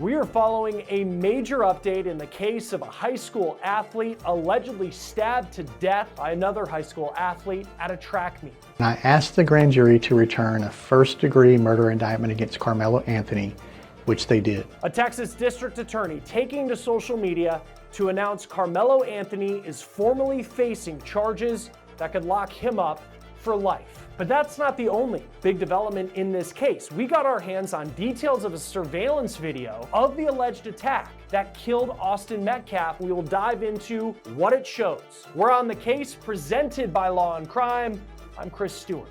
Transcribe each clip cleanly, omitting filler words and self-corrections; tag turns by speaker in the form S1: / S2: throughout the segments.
S1: We are following a major update in the case of a high school athlete allegedly stabbed to death by another high school athlete at a track meet.
S2: I asked the grand jury to return a first-degree murder indictment against Karmelo Anthony, which they did.
S1: A Texas district attorney taking to social media to announce Karmelo Anthony is formally facing charges that could lock him up for life. But that's not the only big development in this case. We got our hands on details of a surveillance video of the alleged attack that killed Austin Metcalf. We will dive into what it shows. We're on the case presented by Law&Crime. I'm Chris Stewart.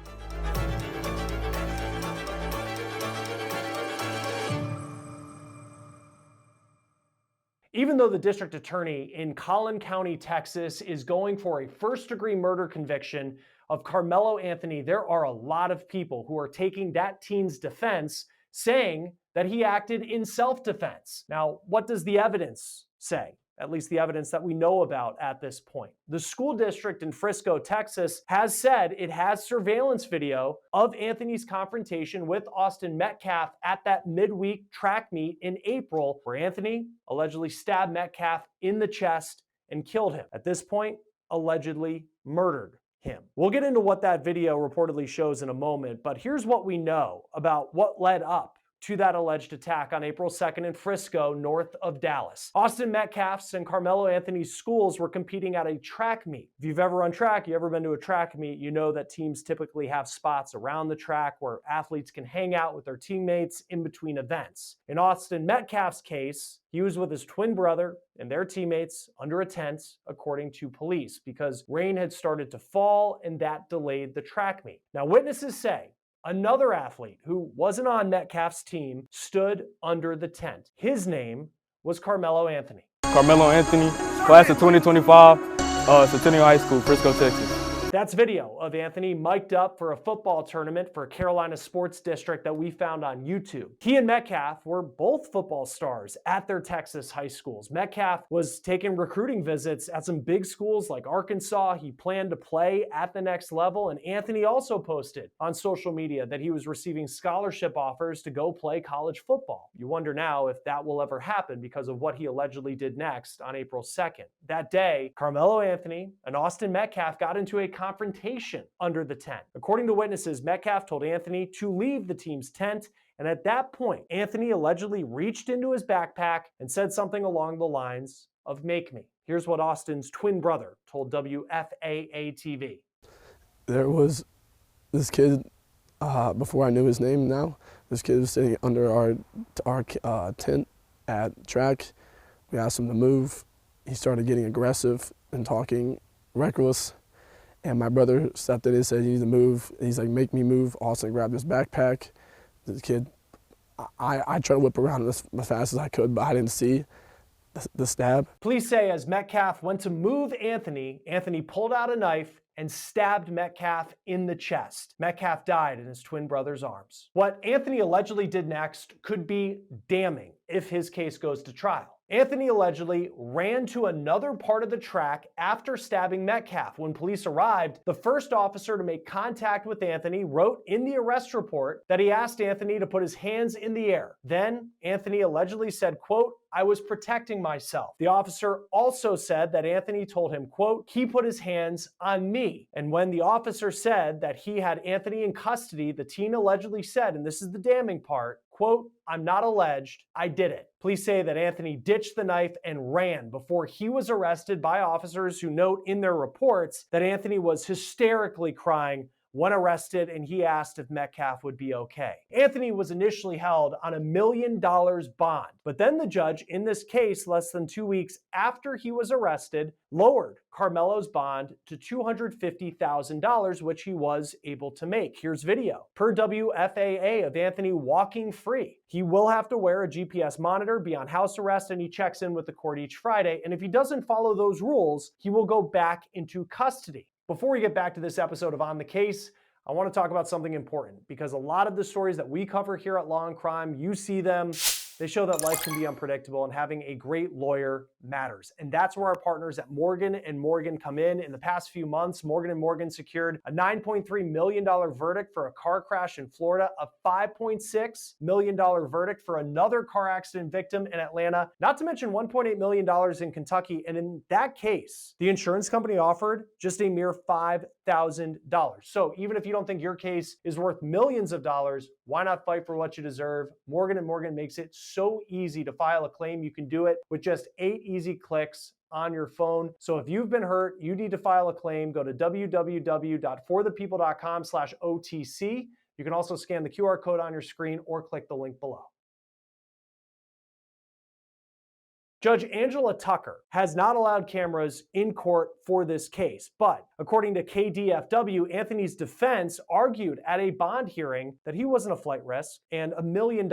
S1: Even though the district attorney in Collin County, Texas, is going for a first-degree murder conviction of Karmelo Anthony, there are a lot of people who are taking that teen's defense, saying that he acted in self-defense. Now, what does the evidence say? At least the evidence that we know about at this point. The school district in Frisco, Texas, has said it has surveillance video of Anthony's confrontation with Austin Metcalf at that midweek track meet in April, where Anthony allegedly stabbed Metcalf in the chest and killed him. At this point, allegedly murdered him. We'll get into what that video reportedly shows in a moment, but here's what we know about what led up to that alleged attack on April 2nd in Frisco, north of Dallas. Austin Metcalf's and Karmelo Anthony's schools were competing at a track meet. If you've ever run track, you ever been to a track meet, you know that teams typically have spots around the track where athletes can hang out with their teammates in between events. In Austin Metcalf's case, he was with his twin brother and their teammates under a tent, according to police, because rain had started to fall and that delayed the track meet. Now, witnesses say another athlete who wasn't on Metcalf's team stood under the tent. His name was Karmelo Anthony.
S3: Karmelo Anthony, class of 2025, Centennial High School, Frisco, Texas.
S1: That's video of Anthony mic'd up for a football tournament for Carolina Sports District that we found on YouTube. He and Metcalf were both football stars at their Texas high schools. Metcalf was taking recruiting visits at some big schools like Arkansas. He planned to play at the next level, and Anthony also posted on social media that he was receiving scholarship offers to go play college football. You wonder now if that will ever happen because of what he allegedly did next on April 2nd. That day, Karmelo Anthony and Austin Metcalf got into a confrontation under the tent. According to witnesses, Metcalf told Anthony to leave the team's tent, and at that point, Anthony allegedly reached into his backpack and said something along the lines of "make me." Here's what Austin's twin brother told WFAA-TV.
S4: There was this kid, before I knew his name now, this kid was sitting under our tent at track. We asked him to move. He started getting aggressive and talking reckless. And my brother stepped in and said, "You need to move." He's like, "Make me move." Austin grabbed his backpack. The kid, I tried to whip around as fast as I could, but I didn't see the stab.
S1: Police say as Metcalf went to move Anthony, Anthony pulled out a knife and stabbed Metcalf in the chest. Metcalf died in his twin brother's arms. What Anthony allegedly did next could be damning if his case goes to trial. Anthony allegedly ran to another part of the track after stabbing Metcalf. When police arrived, the first officer to make contact with Anthony wrote in the arrest report that he asked Anthony to put his hands in the air. Then Anthony allegedly said, quote, "I was protecting myself." The officer also said that Anthony told him, quote, "He put his hands on me." And when the officer said that he had Anthony in custody, the teen allegedly said, and this is the damning part, quote, "I'm not alleged, I did it." Police say that Anthony ditched the knife and ran before he was arrested by officers who note in their reports that Anthony was hysterically crying when arrested, and he asked if Metcalf would be okay. Anthony was initially held on $1 million bond, but then the judge in this case, less than 2 weeks after he was arrested, lowered Karmelo's bond to $250,000, which he was able to make. Here's video per WFAA of Anthony walking free. He will have to wear a GPS monitor, be on house arrest, and he checks in with the court each Friday. And if he doesn't follow those rules, he will go back into custody. Before we get back to this episode of On the Case, I want to talk about something important because a lot of the stories that we cover here at Law&Crime, you see them They show that life can be unpredictable and having a great lawyer matters. And that's where our partners at Morgan & Morgan come in. In the past few months, Morgan & Morgan secured a $9.3 million verdict for a car crash in Florida, a $5.6 million verdict for another car accident victim in Atlanta, not to mention $1.8 million in Kentucky. And in that case, the insurance company offered just a mere $5,000. So even if you don't think your case is worth millions of dollars, why not fight for what you deserve? Morgan & Morgan makes it so easy to file a claim. You can do it with just 8 easy clicks on your phone. So if you've been hurt, you need to file a claim, go to www.forthepeople.com/OTC. You can also scan the QR code on your screen or click the link below. Judge Angela Tucker has not allowed cameras in court for this case, but according to KDFW, Anthony's defense argued at a bond hearing that he wasn't a flight risk and $1 million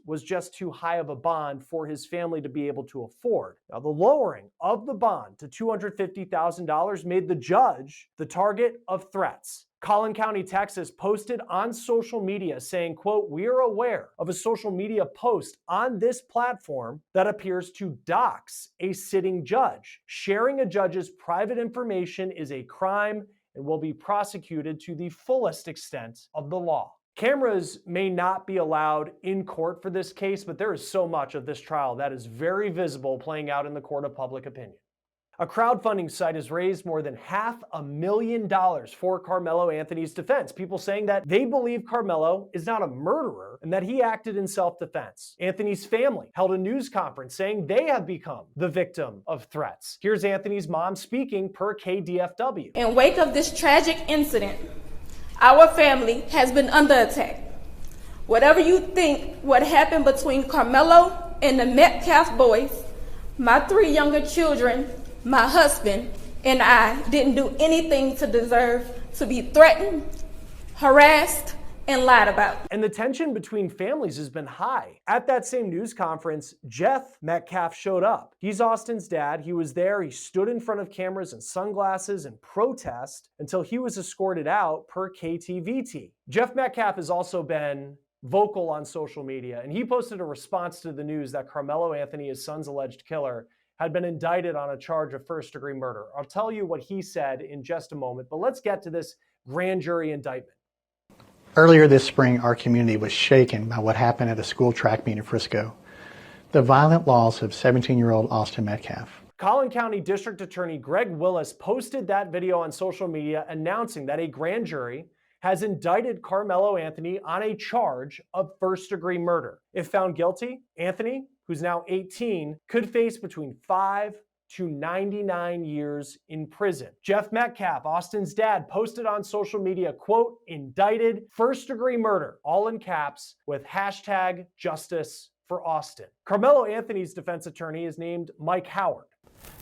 S1: was just too high of a bond for his family to be able to afford. Now, the lowering of the bond to $250,000 made the judge the target of threats. Collin County, Texas posted on social media saying, quote, "We are aware of a social media post on this platform that appears to dox a sitting judge. Sharing a judge's private information is a crime and will be prosecuted to the fullest extent of the law." Cameras may not be allowed in court for this case, but there is so much of this trial that is very visible playing out in the court of public opinion. A crowdfunding site has raised more than $500,000 for Karmelo Anthony's defense. People saying that they believe Karmelo is not a murderer and that he acted in self-defense. Anthony's family held a news conference saying they have become the victim of threats. Here's Anthony's mom speaking per KDFW.
S5: In wake of this tragic incident, our family has been under attack. Whatever you think what happened between Karmelo and the Metcalf boys, my 3 younger children, my husband, and I didn't do anything to deserve to be threatened, harassed, and lied about.
S1: And the tension between families has been high. At that same news conference, Jeff Metcalf showed up. He's Austin's dad. He was there. He stood in front of cameras and sunglasses and protest until he was escorted out per KTVT. Jeff Metcalf has also been vocal on social media, and he posted a response to the news that Karmelo Anthony, his son's alleged killer, had been indicted on a charge of first-degree murder. I'll tell you what he said in just a moment, but let's get to this grand jury indictment.
S2: Earlier this spring, our community was shaken by what happened at a school track meet in Frisco. The violent loss of 17-year-old Austin Metcalf.
S1: Collin County District Attorney Greg Willis posted that video on social media announcing that a grand jury has indicted Karmelo Anthony on a charge of first-degree murder. If found guilty, Anthony, who's now 18, could face between 5 to 99 years in prison. Jeff Metcalf, Austin's dad, posted on social media, quote, "Indicted first-degree murder," all in caps, with hashtag justice for Austin. Karmelo Anthony's defense attorney is named Mike Howard.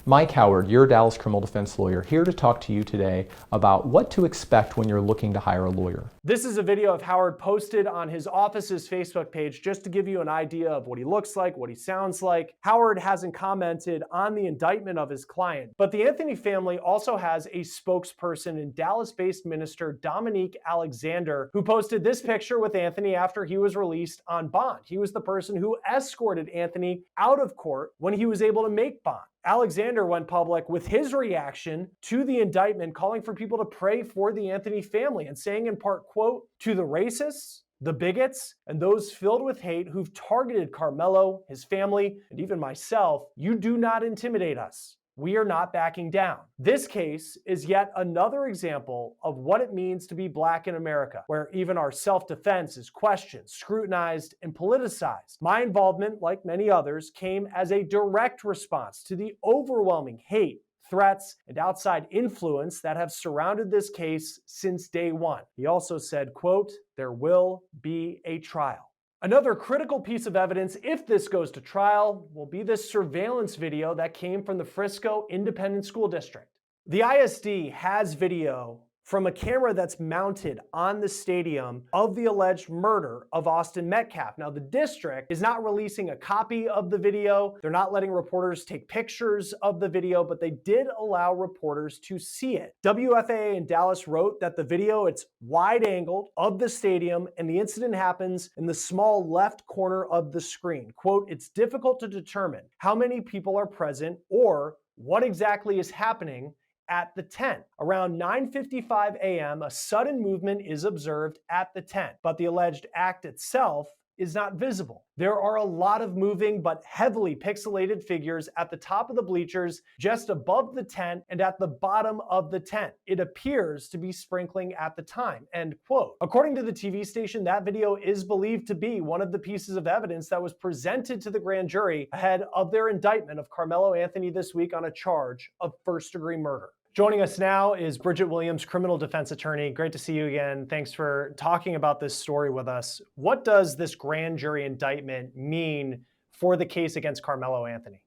S6: Mike Howard, your Dallas criminal defense lawyer, here to talk to you today about what to expect when you're looking to hire a lawyer.
S1: This is a video of Howard posted on his office's Facebook page just to give you an idea of what he looks like, what he sounds like. Howard hasn't commented on the indictment of his client, but the Anthony family also has a spokesperson in Dallas-based minister Dominique Alexander, who posted this picture with Anthony after he was released on bond. He was the person who escorted Anthony out of court when he was able to make bond. Alexander went public with his reaction to the indictment, calling for people to pray for the Anthony family and saying in part, quote, "To the racists, the bigots, and those filled with hate who've targeted Karmelo, his family, and even myself, you do not intimidate us. We are not backing down." This case is yet another example of what it means to be Black in America, where even our self-defense is questioned, scrutinized, and politicized. My involvement, like many others, came as a direct response to the overwhelming hate, threats, and outside influence that have surrounded this case since day one. He also said, quote, "There will be a trial." Another critical piece of evidence, if this goes to trial, will be this surveillance video that came from the Frisco Independent School District. The ISD has video from a camera that's mounted on the stadium of the alleged murder of Austin Metcalf. Now, the district is not releasing a copy of the video. They're not letting reporters take pictures of the video, but they did allow reporters to see it. WFAA in Dallas wrote that the video, it's wide angled of the stadium, and the incident happens in the small left corner of the screen. Quote, it's difficult to determine how many people are present or what exactly is happening at the tent. Around 9:55 a.m., a sudden movement is observed at the tent, but the alleged act itself is not visible. There are a lot of moving but heavily pixelated figures at the top of the bleachers, just above the tent, and at the bottom of the tent. It appears to be sprinkling at the time, end quote. According to the TV station, that video is believed to be one of the pieces of evidence that was presented to the grand jury ahead of their indictment of Karmelo Anthony this week on a charge of first-degree murder. Joining us now is Bridget Williams, criminal defense attorney. Great to see you again. Thanks for talking about this story with us. What does this grand jury indictment mean for the case against Karmelo Anthony?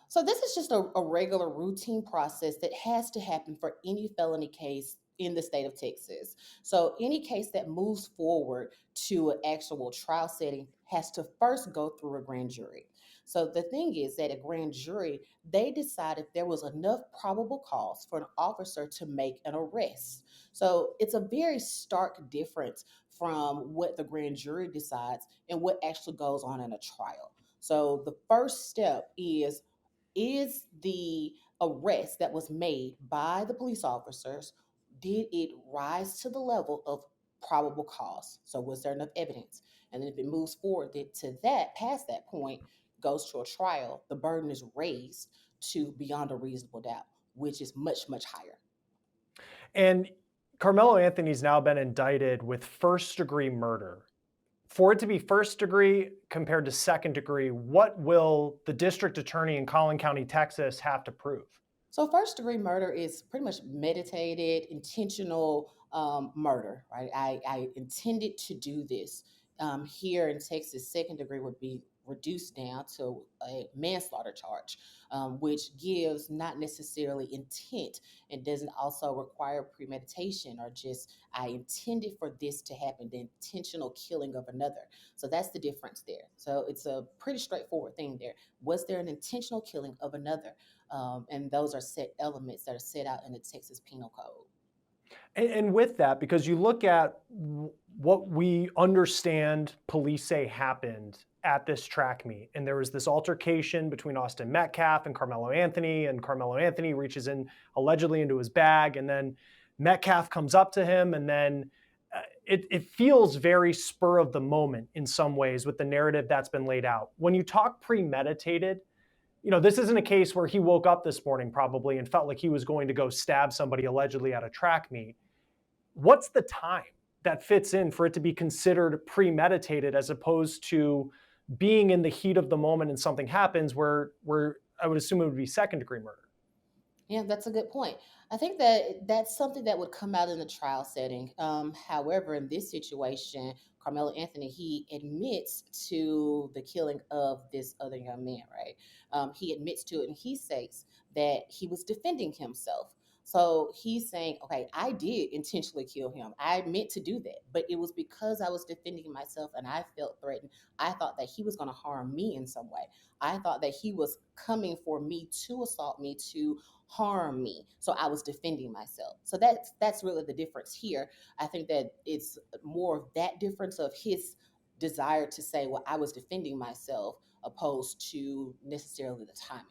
S7: So this is just a regular routine process that has to happen for any felony case in the state of Texas. So any case that moves forward to an actual trial setting has to first go through a grand jury. So the thing is that a grand jury, they decide if there was enough probable cause for an officer to make an arrest. So it's a very stark difference from what the grand jury decides and what actually goes on in a trial. So the first step is the arrest that was made by the police officers, did it rise to the level of probable cause? So was there enough evidence? And then if it moves forward to that, past that point, goes to a trial, the burden is raised to beyond a reasonable doubt, which is much, much higher.
S1: And Karmelo Anthony's now been indicted with first-degree murder. For it to be first degree compared to second degree, what will the district attorney in Collin County, Texas have to prove?
S7: So first degree murder is pretty much meditated, intentional murder, right? I intended to do this. Here in Texas, second degree would be reduced down to a manslaughter charge, which gives not necessarily intent and doesn't also require premeditation or just I intended for this to happen, the intentional killing of another. So that's the difference there. So it's a pretty straightforward thing there. Was there an intentional killing of another? And those are set elements that are set out in the Texas Penal Code.
S1: And with that, because you look at what we understand police say happened at this track meet, and there was this altercation between Austin Metcalf and Karmelo Anthony, and Karmelo Anthony reaches in allegedly into his bag, and then Metcalf comes up to him, and then it feels very spur of the moment in some ways with the narrative that's been laid out. When you talk premeditated, you know, this isn't a case where he woke up this morning probably and felt like he was going to go stab somebody allegedly at a track meet. What's the time that fits in for it to be considered premeditated as opposed to being in the heat of the moment and something happens where I would assume it would be second degree murder?
S7: Yeah, that's a good point. I think that that's something that would come out in the trial setting. However, in this situation, Karmelo Anthony, he admits to the killing of this other young man, right? He admits to it and he says that he was defending himself. So he's saying, okay, I did intentionally kill him. I meant to do that, but it was because I was defending myself and I felt threatened. I thought that he was going to harm me in some way. I thought that he was coming for me to assault me, to harm me. So I was defending myself. So that's really the difference here. I think that it's more of that difference of his desire to say, well, I was defending myself opposed to necessarily the timing.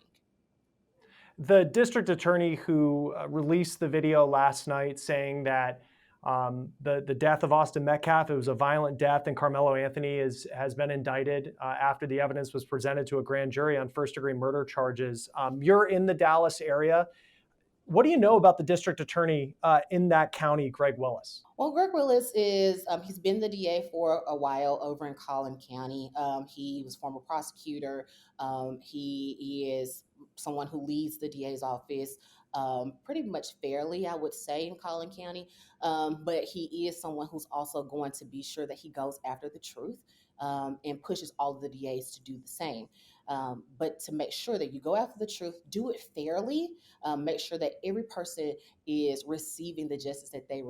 S1: The district attorney who released the video last night saying that the death of Austin Metcalf, it was a violent death, and Karmelo Anthony has been indicted after the evidence was presented to a grand jury on first-degree murder charges. You're in the Dallas area. What do you know about the district attorney in that county, Greg Willis?
S7: Well, Greg Willis is, he's been the DA for a while over in Collin County. He was former prosecutor. He is someone who leads the DA's office pretty much fairly, I would say, in Collin County. But he is someone who's also going to be sure that he goes after the truth. and pushes all of the DAs to do the same. But to make sure that you go after the truth, do it fairly, make sure that every person is receiving the justice that they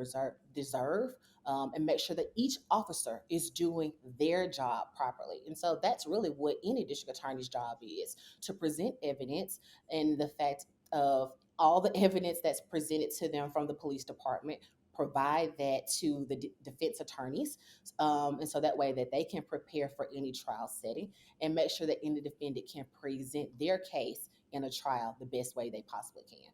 S7: deserve, and make sure that each officer is doing their job properly. And so that's really what any district attorney's job is, to present evidence, and the fact of all the evidence that's presented to them from the police department, provide that to the defense attorneys, and so that way that they can prepare for any trial setting, and make sure that any defendant can present their case in a trial the best way they possibly can.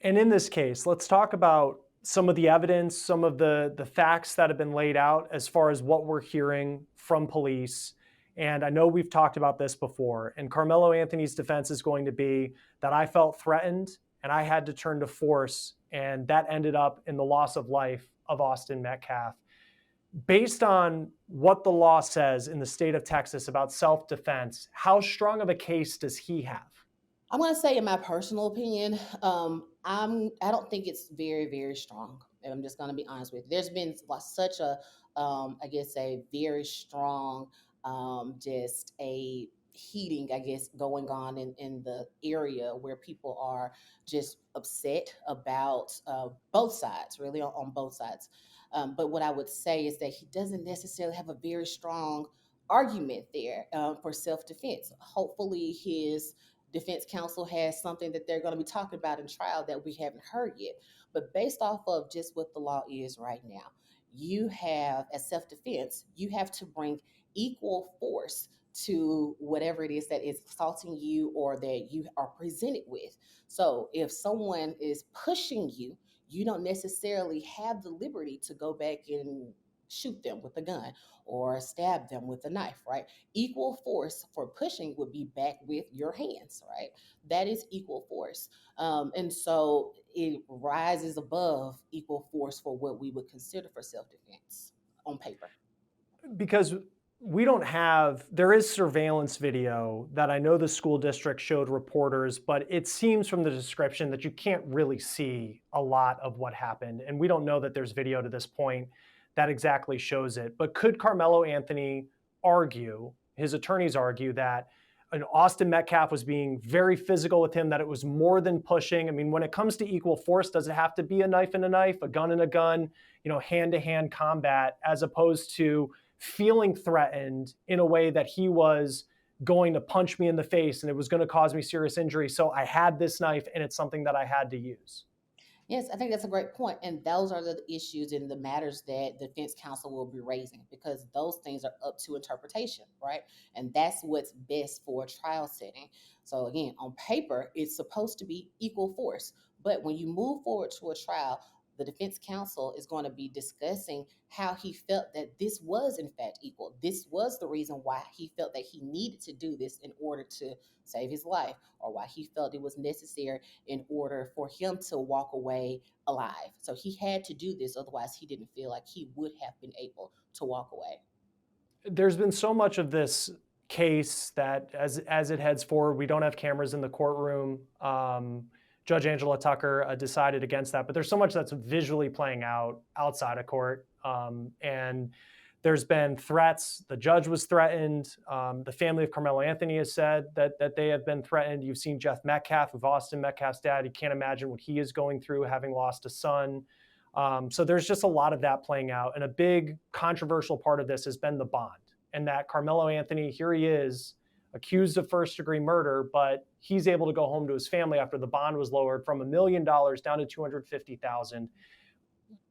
S1: And in this case, let's talk about some of the evidence, some of the facts that have been laid out as far as what we're hearing from police. And I know we've talked about this before, and Karmelo Anthony's defense is going to be that I felt threatened and I had to turn to force, and that ended up in the loss of life of Austin Metcalf. Based on what the law says in the state of Texas about self-defense, how strong of a case does he have?
S7: I'm going to say, in my personal opinion, I don't think it's very, very strong. And I'm just going to be honest with you. There's been such a, I guess, a very strong, just a heating, I guess, going on in the area where people are just upset about both sides, really on both sides. But what I would say is that he doesn't necessarily have a very strong argument there for self-defense. Hopefully his defense counsel has something that they're going to be talking about in trial that we haven't heard yet. But based off of just what the law is right now, you have, as self-defense, you have to bring equal force to whatever it is that is assaulting you or that you are presented with. So if someone is pushing you, you don't necessarily have the liberty to go back and shoot them with a gun or stab them with a knife, right? Equal force for pushing would be back with your hands, right? That is equal force. And so it rises above equal force for what we would consider for self-defense on paper.
S1: Because we don't have, there is surveillance video that I know the school district showed reporters, but it seems from the description that you can't really see a lot of what happened. And we don't know that there's video to this point that exactly shows it. But could Karmelo Anthony argue, his attorneys argue, that Austin Metcalf was being very physical with him, that it was more than pushing? I mean, when it comes to equal force, does it have to be a knife and a knife, a gun and a gun, hand-to-hand combat, as opposed to feeling threatened in a way that he was going to punch me in the face and it was going to cause me serious injury, so I had this knife and it's something that I had to use?
S7: Yes, I think that's a great point. And those are the issues and the matters that the defense counsel will be raising, because those things are up to interpretation, right? And that's what's best for a trial setting. So again, on paper, it's supposed to be equal force. But when you move forward to a trial, the defense counsel is going to be discussing how he felt that this was in fact equal. This was the reason why he felt that he needed to do this in order to save his life, or why he felt it was necessary in order for him to walk away alive. So he had to do this, otherwise he didn't feel like he would have been able to walk away.
S1: There's been so much of this case that as it heads forward, we don't have cameras in the courtroom. Judge Angela Tucker decided against that, but there's so much that's visually playing out outside of court. And there's been threats. The judge was threatened. The family of Karmelo Anthony has said that they have been threatened. You've seen Jeff Metcalf of Austin Metcalf's dad. You can't imagine what he is going through, having lost a son. So there's just a lot of that playing out. And a big controversial part of this has been the bond, and that Karmelo Anthony, here he is, accused of first-degree murder, but he's able to go home to his family after the bond was lowered from $1 million down to $250,000.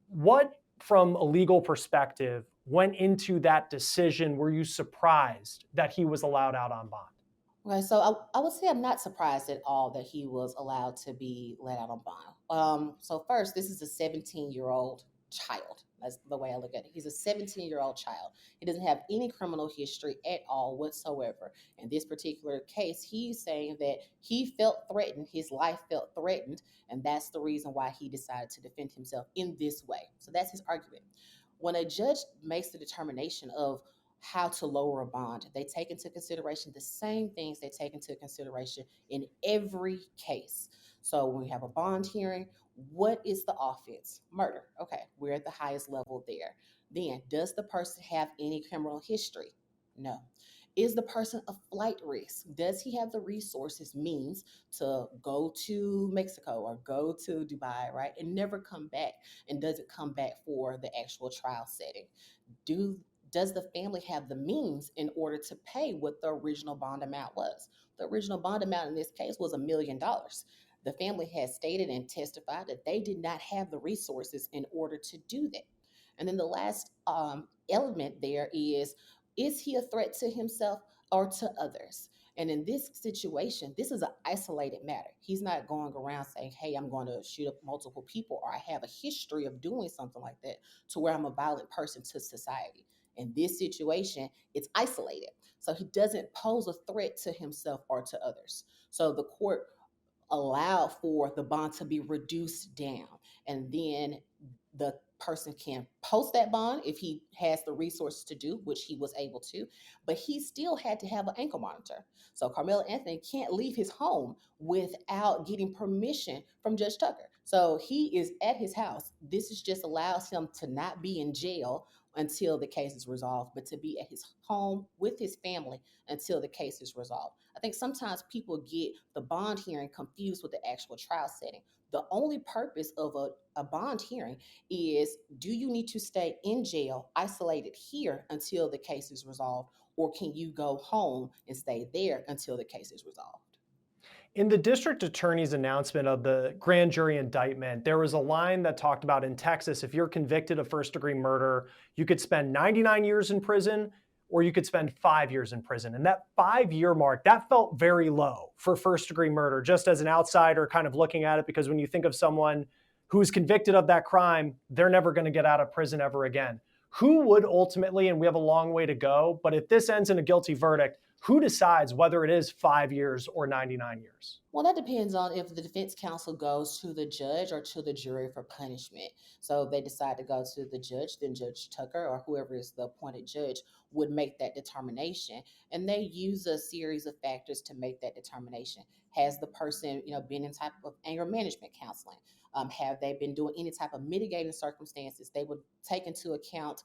S1: What, from a legal perspective, went into that decision? Were you surprised that he was allowed out on bond?
S7: Okay, so I would say I'm not surprised at all that he was allowed to be let out on bond. So first, this is a 17-year-old child. That's the way I look at it. He's a 17-year-old child. He doesn't have any criminal history at all whatsoever. In this particular case, he's saying that he felt threatened, his life felt threatened, and that's the reason why he decided to defend himself in this way. So that's his argument. When a judge makes the determination of how to lower a bond, they take into consideration the same things they take into consideration in every case. So when we have a bond hearing, what is the offense? Murder. Okay, we're at the highest level there. Then, does the person have any criminal history? No. Is the person a flight risk? Does he have the resources, means to go to Mexico or go to Dubai, right, and never come back? And does it come back for the actual trial setting? Does the family have the means in order to pay what the original bond amount was? The original bond amount in this case was $1 million. The family has stated and testified that they did not have the resources in order to do that. And then the last element there is he a threat to himself or to others? And in this situation, this is an isolated matter. He's not going around saying, hey, I'm going to shoot up multiple people, or I have a history of doing something like that to where I'm a violent person to society. In this situation, it's isolated. So he doesn't pose a threat to himself or to others. So the court allowed for the bond to be reduced down. And then the person can post that bond if he has the resources to do, which he was able to, but he still had to have an ankle monitor. So Karmelo Anthony can't leave his home without getting permission from Judge Tucker. So he is at his house. This is just allows him to not be in jail until the case is resolved, but to be at his home with his family until the case is resolved. I think sometimes people get the bond hearing confused with the actual trial setting. The only purpose of a bond hearing is, do you need to stay in jail, isolated here until the case is resolved, or can you go home and stay there until the case is resolved?
S1: In the district attorney's announcement of the grand jury indictment, there was a line that talked about in Texas, if you're convicted of first-degree murder, you could spend 99 years in prison or you could spend 5 years in prison. And that 5-year mark, that felt very low for first-degree murder, just as an outsider kind of looking at it, because when you think of someone who's convicted of that crime, they're never going to get out of prison ever again. Who would ultimately, and we have a long way to go, but if this ends in a guilty verdict, who decides whether it is 5 years or 99 years?
S7: Well, that depends on if the defense counsel goes to the judge or to the jury for punishment. So if they decide to go to the judge, then Judge Tucker or whoever is the appointed judge would make that determination. And they use a series of factors to make that determination. Has the person, been in type of anger management counseling? Have they been doing any type of mitigating circumstances? They would take into account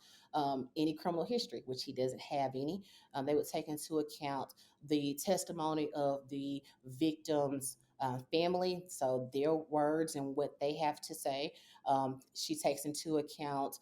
S7: any criminal history, which he doesn't have any. They would take into account the testimony of the victim's family, so their words and what they have to say. She takes into account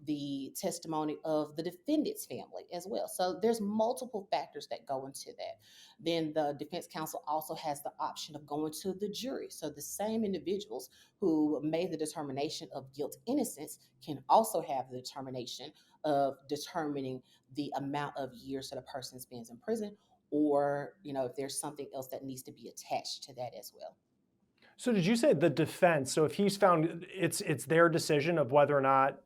S7: the testimony of the defendant's family as well. So there's multiple factors that go into that. Then the defense counsel also has the option of going to the jury. So the same individuals who made the determination of guilt innocence can also have the determination of determining the amount of years that a person spends in prison, or if there's something else that needs to be attached to that as well.
S1: So did you say the defense? So if he's found, it's their decision of whether or not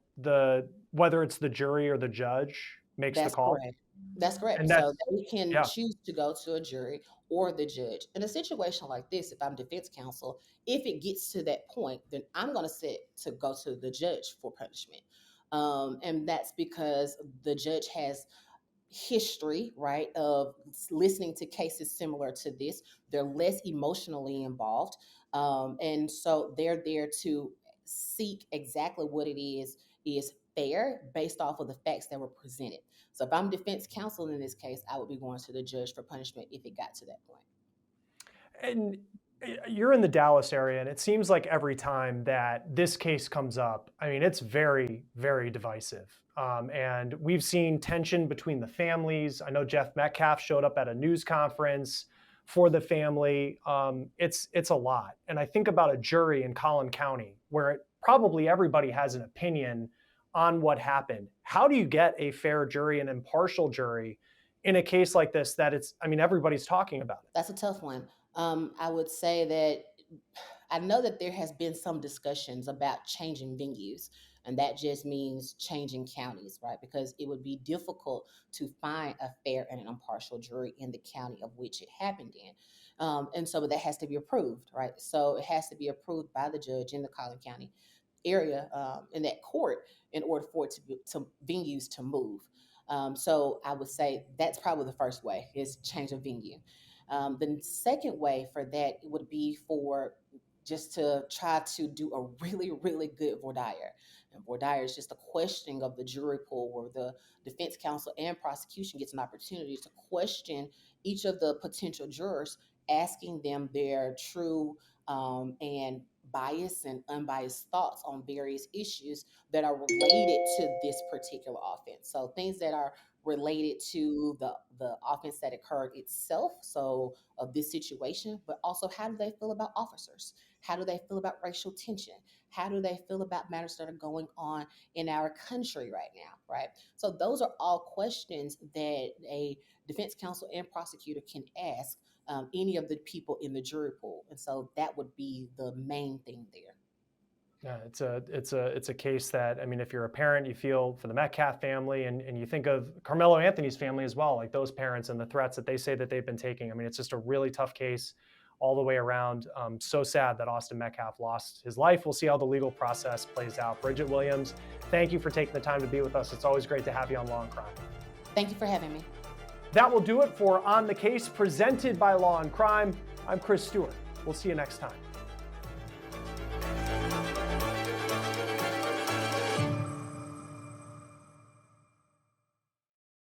S1: whether it's the jury or the judge makes the call?
S7: Correct. That's correct.
S1: And
S7: So they can choose to go to a jury or the judge. In a situation like this, if I'm defense counsel, if it gets to that point, then I'm going to set to go to the judge for punishment. And that's because the judge has history, right, of listening to cases similar to this. They're less emotionally involved. And so they're there to seek exactly what it is fair based off of the facts that were presented. So if I'm defense counsel in this case, I would be going to the judge for punishment if it got to that point.
S1: And you're in the Dallas area, and it seems like every time that this case comes up, I mean, it's very, very divisive. And we've seen tension between the families. I know Jeff Metcalf showed up at a news conference for the family. It's a lot. And I think about a jury in Collin County where probably everybody has an opinion on what happened. How do you get a fair jury, an impartial jury in a case like this that everybody's talking about it?
S7: That's a tough one. I would say that I know that there has been some discussions about changing venues, and that just means changing counties, right? Because it would be difficult to find a fair and an impartial jury in the county of which it happened in. And so that has to be approved, right? So it has to be approved by the judge in the Collin County area, in that court, in order for it to venues to move. So I would say that's probably the first way, is change of venue. The second way for that would be for just to try to do a really, really good voir dire. And voir dire is just a questioning of the jury pool where the defense counsel and prosecution gets an opportunity to question each of the potential jurors, asking them their true and biased and unbiased thoughts on various issues that are related to this particular offense. So things that are related to the offense that occurred itself, so of this situation, but also how do they feel about officers? How do they feel about racial tension? How do they feel about matters that are going on in our country right now, right? So those are all questions that a defense counsel and prosecutor can ask any of the people in the jury pool. And so that would be the main thing there.
S1: Yeah, it's a case that, I mean, if you're a parent, you feel for the Metcalf family, and you think of Karmelo Anthony's family as well, like those parents and the threats that they say that they've been taking. I mean, it's just a really tough case all the way around. So sad that Austin Metcalf lost his life. We'll see how the legal process plays out. Bridget Williams, thank you for taking the time to be with us. It's always great to have you on Law and Crime.
S7: Thank you for having me.
S1: That will do it for On the Case, presented by Law and Crime. I'm Chris Stewart. We'll see you next time.